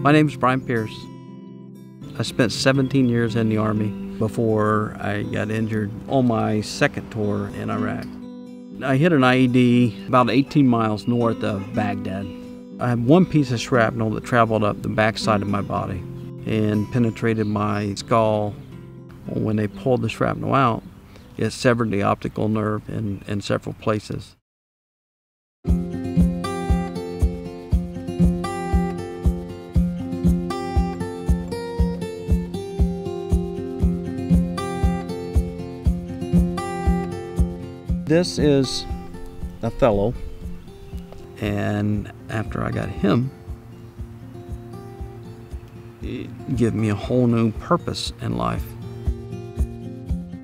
My name is Brian Pierce. I spent 17 years in the Army before I got injured on my second tour in Iraq. I hit an IED about 18 miles north of Baghdad. I had one piece of shrapnel that traveled up the backside of my body and penetrated my skull. When they pulled the shrapnel out, it severed the optical nerve in several places. This is Othello, and after I got him, it gave me a whole new purpose in life.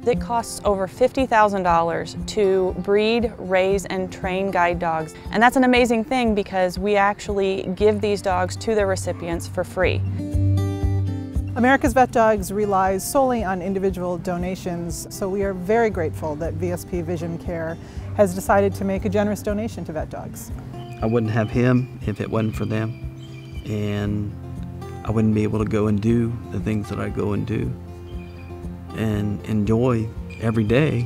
It costs over $50,000 to breed, raise, and train guide dogs. And that's an amazing thing because we actually give these dogs to their recipients for free. America's Vet Dogs relies solely on individual donations, so we are very grateful that VSP Vision Care has decided to make a generous donation to Vet Dogs. I wouldn't have him if it wasn't for them, and I wouldn't be able to go and do the things that I go and do and enjoy every day.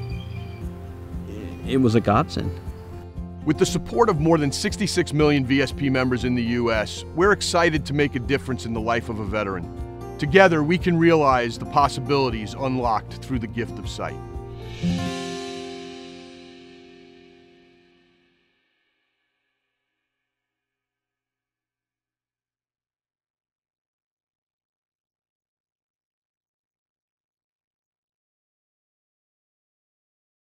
It was a godsend. With the support of more than 66 million VSP members in the U.S., we're excited to make a difference in the life of a veteran. Together, we can realize the possibilities unlocked through the gift of sight.